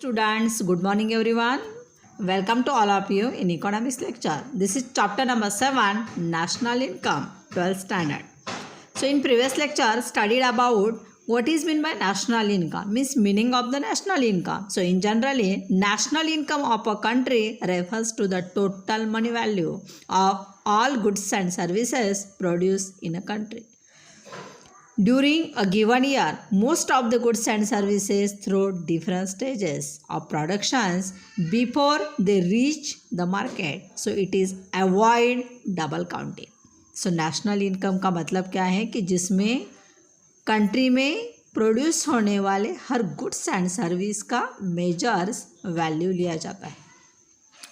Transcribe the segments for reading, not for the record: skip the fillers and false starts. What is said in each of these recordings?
Students, good morning everyone. Welcome to all of you in economics lecture. This is chapter number 7, National Income, 12th standard. So in previous lecture, studied about what is meant by national income, means meaning of the national income. So in generally, national income of a country refers to the total money value of all goods and services produced in a country. During a given year, most of the goods and services through different stages of productions before they reach the market. So it is avoid double counting. So national income का मतलब क्या है कि जिसमें country में produce होने वाले हर goods and service का मेजर्स वैल्यू लिया जाता है।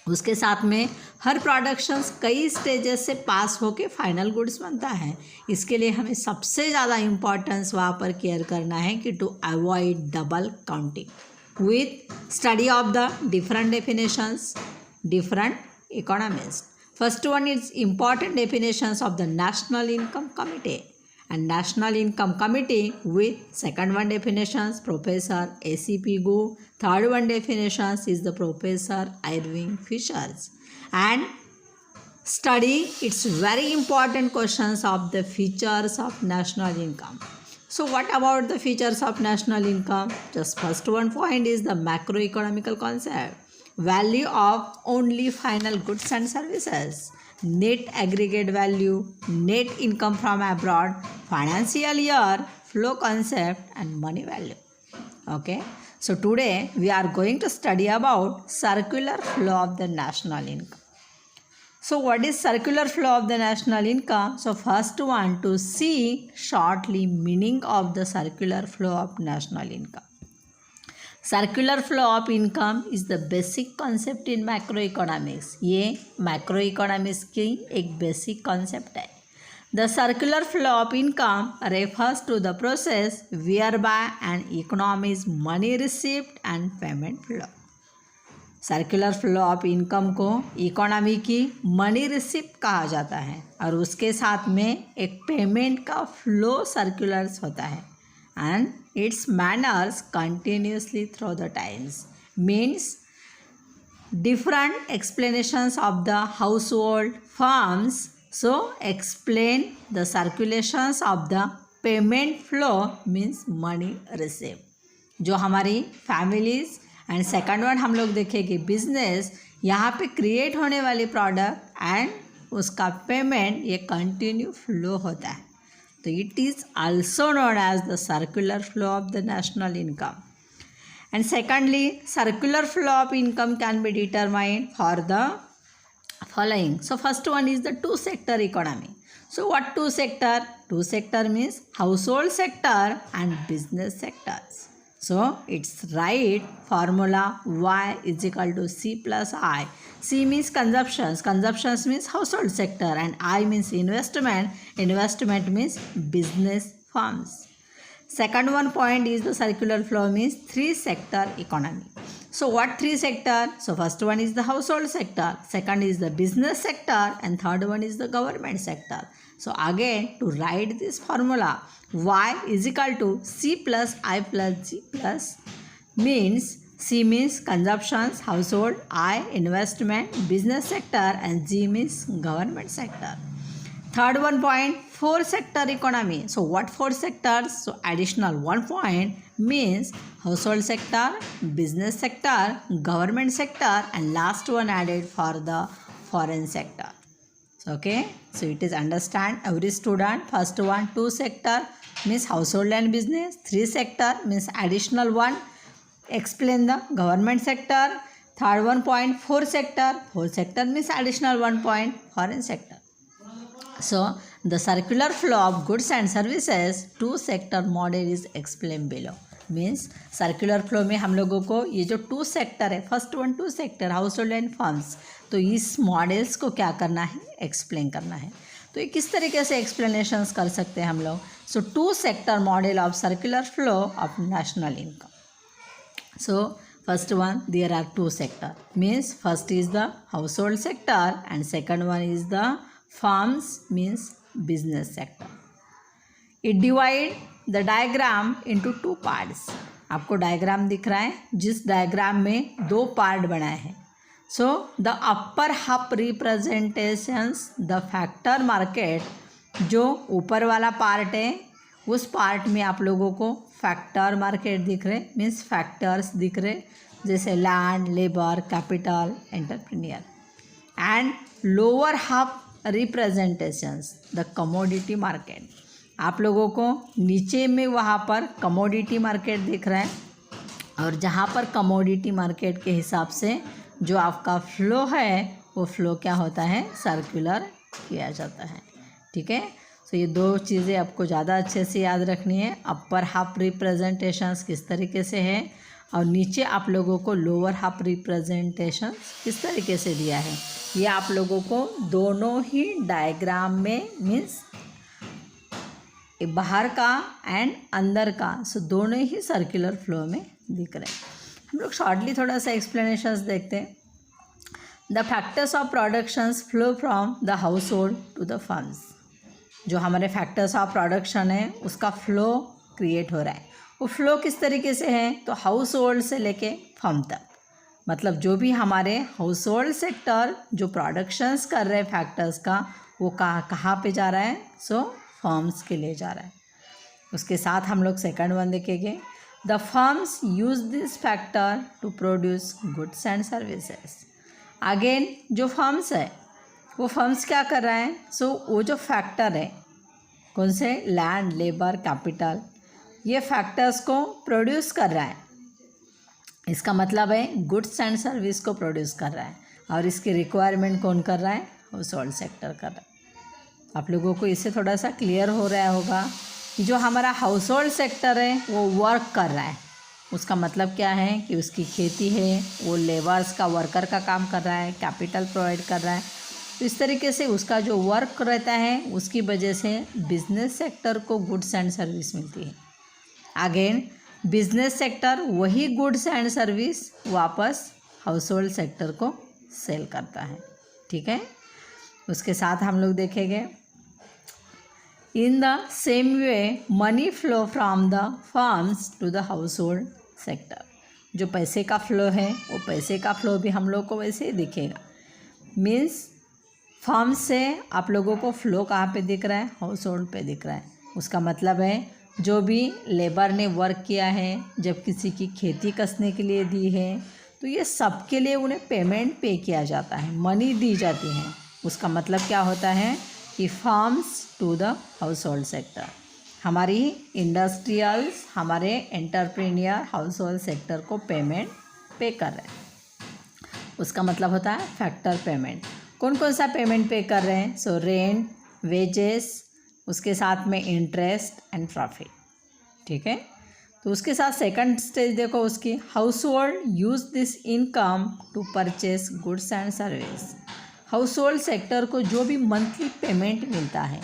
उसके साथ में हर प्रोडक्शंस कई स्टेजेस से पास होके फाइनल गुड्स बनता है। इसके लिए हमें सबसे ज़्यादा इम्पॉर्टेंस वहाँ पर केयर करना है कि to avoid double counting with study of the different definitions different economist. First one is important definitions of the national income committee and National Income Committee with second one definitions Professor A.C.P. Gu, third one definitions is the Professor Irving Fishers, and study its very important questions of the features of national income. So what about the features of national income? Just first one point is the macroeconomical concept, value of only final goods and services, net aggregate value, net income from abroad, financial year, flow concept, and money value. Okay, so today we are going to study about circular flow of the national income. So what is circular flow of the national income? So first one to see shortly meaning of the circular flow of national income. Circular flow of income is the basic concept in macro economics. ये macro economics की एक basic concept है। The circular flow of income refers to the process where by an economies money received and payment flow. Circular flow of income को economy की money receipt कहा जाता है और उसके साथ में एक पेमेंट का फ्लो सर्कुलर्स होता है and its manners continuously through the times, means different explanations of the household firms so explain the circulations of the payment flow means money received जो हमारी फैमिलीज एंड सेकंड वन हम लोग देखेंगे business, यहाँ पे create होने वाली product and उसका पेमेंट ये कंटिन्यू फ्लो होता है। So it is also known as the circular flow of the national income. And secondly, circular flow of income can be determined for the following. So first one is the two sector economy. So what two sector? Two sector means household sector and business sectors. So its right formula Y is equal to C plus I. C means consumptions, consumptions means household sector, and I means investment, investment means business firms. Second one point is the circular flow means three sector economy. So what three sector? So first one is the household sector, second is the business sector, and third one is the government sector. So again to write this formula Y is equal to C plus I plus G plus means C means consumptions, household, I investment, business sector, and G means government sector. Third one point, four sector economy. So what four sectors? So additional 1 point means household sector, business sector, government sector, and last one added for the foreign sector. Okay, so it is understand every student. First one, two sector means household and business. Three sector means additional one. Explain the government sector. Third one point, four sector. Four sector means additional 1 point foreign sector. So the circular flow of goods and services two sector model is explained below. Means circular flow में हम लोगों को ये जो to sector है, first one two sector household and firms, तो इस models को क्या करना है, एक्सप्लेन करना है। तो ये किस तरीके से एक्सप्लेनेशंस कर सकते हैं हम लोग? So two sector model of circular flow of national income. So first one there are two sector, means first is the house hold sector and second one is the firms means business sector. It divide the diagram into two parts. आपको diagram दिख रहा है, जिस diagram में 2 part बनाए हैं. So the upper half representations the factor market. जो ऊपर वाला पार्ट है उस पार्ट में आप लोगों को फैक्टर मार्केट दिख रहे, मीन्स फैक्टर्स दिख रहे, जैसे land, labour, capital, entrepreneur. And lower half representations the commodity market. आप लोगों को नीचे में वहाँ पर कमोडिटी मार्केट दिख रहा है, और जहाँ पर कमोडिटी मार्केट के हिसाब से जो आपका फ्लो है वो फ्लो क्या होता है, सर्कुलर किया जाता है. ठीक है. तो ये 2 चीज़ें आपको ज़्यादा अच्छे से याद रखनी है. अपर हाफ रिप्रेजेंटेशंस किस तरीके से है और नीचे आप लोगों को लोअर हाफ रिप्रेजेंटेशंस किस तरीके से दिया है, ये आप लोगों को दोनों ही डायग्राम में, मीन्स बाहर का एंड अंदर का, सो दोनों ही सर्कुलर फ्लो में दिख रहे हैं. हम लोग शॉर्टली थोड़ा सा एक्सप्लेनेशंस देखते हैं. The factors of productions flow from the house hold to the firms. जो हमारे फैक्टर्स ऑफ प्रोडक्शन है उसका फ्लो क्रिएट हो रहा है. वो फ्लो किस तरीके से है, तो हाउस होल्ड से लेके फर्म तक. मतलब जो भी हमारे हाउस होल्ड सेक्टर जो प्रोडक्शंस कर रहे हैं फैक्टर्स का, वो कहाँ पे जा रहा है, सो फर्म्स के लिए जा रहा है. उसके साथ हम लोग सेकंड वन देखेंगे. The firms use this factor to produce goods and services. Again जो फर्म्स है वो फर्म्स क्या कर रहा है, सो वो जो फैक्टर है, कौन से, लैंड, लेबर, कैपिटल, ये फैक्टर्स को प्रोड्यूस कर रहा है. इसका मतलब है गुड्स एंड सर्विस को प्रोड्यूस कर रहा है, और इसकी रिक्वायरमेंट कौन कर रहा है, हाउस होल्ड सेक्टर कर रहा है. आप लोगों को इससे थोड़ा सा क्लियर हो रहा होगा कि जो हमारा हाउस होल्ड सेक्टर है वो वर्क कर रहा है. उसका मतलब क्या है कि उसकी खेती है, वो लेबर्स का, वर्कर का काम कर रहा है, कैपिटल प्रोवाइड कर रहा है. तो इस तरीके से उसका जो वर्क रहता है उसकी वजह से बिजनेस सेक्टर को गुड्स एंड सर्विस मिलती है. अगेन बिजनेस सेक्टर वही गुड्स एंड सर्विस वापस हाउस होल्ड सेक्टर को सेल करता है. ठीक है. उसके साथ हम लोग देखेंगे. In the same way money flow from the firms to the house hold sector. जो पैसे का फ्लो है वो पैसे का फ्लो भी हम लोग को वैसे ही दिखेगा. मीन्स फर्म से आप लोगों को फ्लो कहाँ पे दिख रहा है, हाउस होल्ड पे दिख रहा है. उसका मतलब है जो भी लेबर ने वर्क किया है, जब किसी की खेती कसने के लिए दी है, तो ये सबके लिए उन्हें पेमेंट पे किया जाता है, मनी दी जाती है. उसका मतलब क्या होता है कि firms to the house hold sector, हमारी इंडस्ट्रियल्स, हमारे एंटरप्रेन्योर हाउस होल्ड सेक्टर को पेमेंट पे कर रहे हैं. उसका मतलब होता है फैक्टर पेमेंट. कौन कौन सा पेमेंट पे कर रहे हैं, सो रेंट, वेजेस, उसके साथ में इंटरेस्ट एंड प्रॉफिट. ठीक है. तो उसके साथ सेकंड स्टेज देखो उसकी, house hold use this income to purchase goods and service. House hold sector को जो भी मंथली पेमेंट मिलता है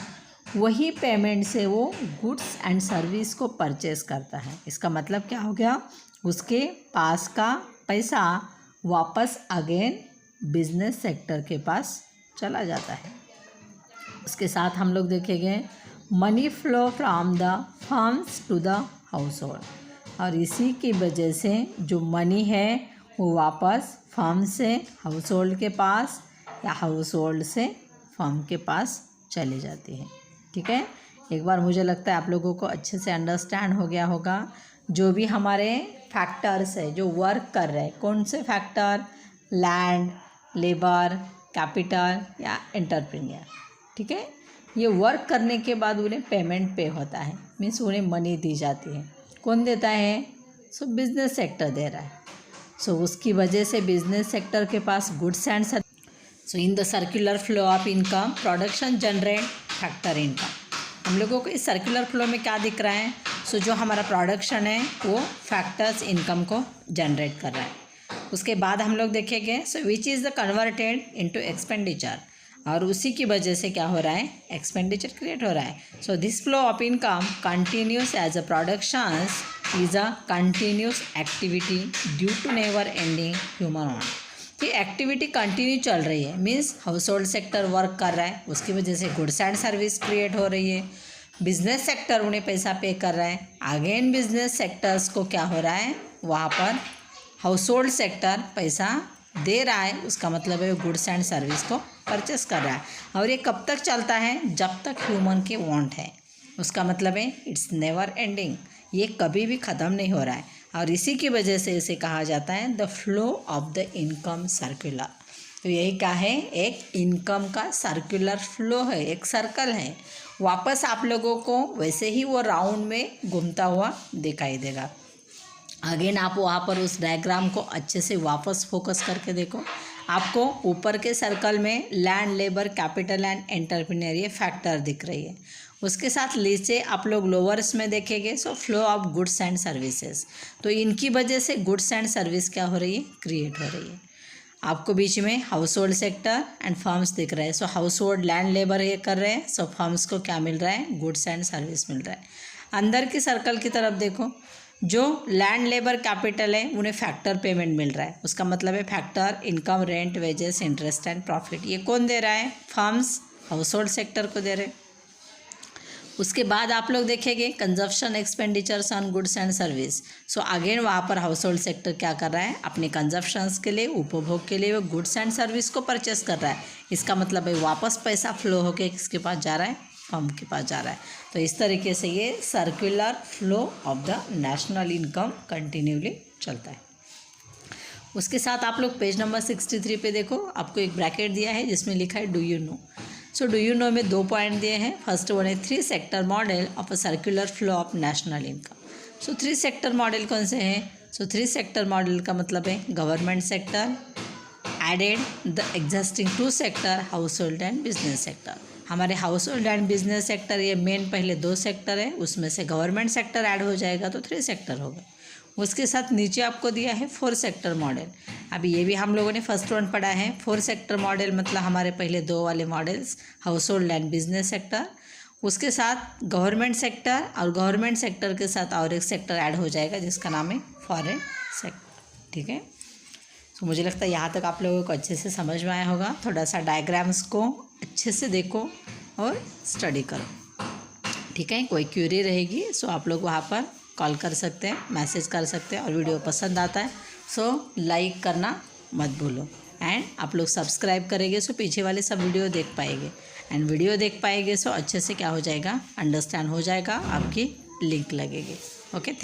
वही पेमेंट से वो गुड्स एंड सर्विस को परचेस करता है. इसका मतलब क्या हो गया, उसके पास का पैसा वापस अगेन बिजनेस सेक्टर के पास चला जाता है. उसके साथ हम लोग देखेंगे money flow from the firms to the house hold. और इसी की वजह से जो मनी है वो वापस फर्म से हाउस होल्ड के पास या हाउस होल्ड से फर्म के पास चली जाती है. ठीक है. एक बार मुझे लगता है आप लोगों को अच्छे से अंडरस्टैंड हो गया होगा. जो भी हमारे फैक्टर्स है जो वर्क कर रहे हैं, कौन से फैक्टर, लैंड, लेबर, कैपिटल या एंटरप्रेन्योर. ठीक है. ये वर्क करने के बाद उन्हें पेमेंट पे होता है, मीन्स उन्हें मनी दी जाती है. कौन देता है, सो बिजनेस सेक्टर दे रहा है. सो उसकी वजह से बिजनेस सेक्टर के पास goods and so in the circular flow of income production generate factor income. हम लोगों को इस सर्कुलर फ्लो में क्या दिख रहा है, सो जो हमारा प्रोडक्शन है वो फैक्टर्स इनकम को जनरेट कर रहा है. उसके बाद हम लोग देखेंगे so which is the converted into expenditure. और उसी की वजह से क्या हो रहा है, एक्सपेंडिचर क्रिएट हो रहा है. So this flow of income continues as a productions is a continuous activity due to never ending human on. ये एक्टिविटी कंटिन्यू चल रही है, means house hold sector work कर रहा है, उसकी वजह से गुड्स एंड सर्विस क्रिएट हो रही है. बिजनेस सेक्टर उन्हें पैसा पे कर रहा है। अगेन बिजनेस सेक्टर्स को क्या हो रहा है, वहाँ पर हाउस होल्ड सेक्टर पैसा दे रहा है। उसका मतलब है वो गुड्स एंड सर्विस को परचेस कर रहा है। और ये कब तक चलता है, जब तक ह्यूमन के वांट है। उसका मतलब है इट्स नेवर एंडिंग, ये कभी भी ख़त्म नहीं हो रहा है। और इसी की वजह से इसे कहा जाता है the flow of the income circular. तो यही क्या है, एक इनकम का सर्कुलर फ्लो है, एक सर्कल है। वापस आप लोगों को वैसे ही वो राउंड में घूमता हुआ दिखाई देगा। अगेन आप वहाँ पर उस डायग्राम को अच्छे से वापस फोकस करके देखो। आपको ऊपर के सर्कल में land, labour, capital and entrepreneur ये फैक्टर दिख रही है। उसके साथ नीचे आप लोग लोअर्स में देखेंगे so flow of goods and services. तो इनकी वजह से गुड्स एंड सर्विस क्या हो रही है, क्रिएट हो रही है। आपको बीच में house hold sector and firms दिख रहे हैं। सो हाउस होल्ड लैंड लेबर ये कर रहे हैं, सो फर्म्स को क्या मिल रहा है, गुड्स एंड सर्विस मिल रहा है। अंदर की सर्कल की तरफ देखो, जो लैंड लेबर कैपिटल है उन्हें फैक्टर पेमेंट मिल रहा है। उसका मतलब है factor income, rent, wages, interest and profit. ये कौन दे रहा है, फर्म्स हाउस होल्ड सेक्टर को दे रहे हैं। उसके बाद आप लोग देखेंगे consumption expenditures on goods and service. So again वहाँ पर हाउस होल्ड सेक्टर क्या कर रहा है, अपने कंजप्शंस के लिए, उपभोग के लिए वो गुड्स एंड सर्विस को परचेस कर रहा है। इसका मतलब है वापस पैसा फ्लो होकर किसके पास जा रहा है, फर्म के पास जा रहा है। तो इस तरीके से ये circular flow of the national income continually चलता है। उसके साथ आप लोग पेज नंबर 63 पे देखो, आपको एक ब्रैकेट दिया है जिसमें लिखा है do you know. So do you know में 2 पॉइंट दिए हैं। फर्स्ट वन है 3 sector model of a circular flow of national income. So 3 sector model कौन से हैं, सो 3 सेक्टर मॉडल का मतलब है government sector added the existing 2 sector household and business sector. हमारे household and business sector ये main पहले 2 sector है, उसमें से गवर्नमेंट सेक्टर ऐड हो जाएगा तो 3 सेक्टर होगा। उसके साथ नीचे आपको दिया है 4 सेक्टर मॉडल। अभी ये भी हम लोगों ने फर्स्ट वन पढ़ा है। 4 सेक्टर मॉडल मतलब हमारे पहले 2 वाले models house hold and business sector, उसके साथ गवर्नमेंट सेक्टर, और गवर्नमेंट सेक्टर के साथ और एक सेक्टर ऐड हो जाएगा जिसका नाम है फॉरेन सेक्टर। ठीक है, तो मुझे लगता है यहाँ तक आप लोगों को अच्छे से समझ में आया होगा। थोड़ा सा डायग्राम्स को अच्छे से देखो और स्टडी करो। ठीक है, कोई क्यूरी रहेगी सो आप लोग वहाँ पर कॉल कर सकते हैं, मैसेज कर सकते हैं। और वीडियो पसंद आता है सो लाइक करना मत भूलो। एंड आप लोग सब्सक्राइब करेंगे सो पीछे वाले सब वीडियो देख पाएंगे। एंड वीडियो देख पाएंगे सो अच्छे से क्या हो जाएगा, अंडरस्टैंड हो जाएगा, आपकी लिंक लगेगी। Okay, thank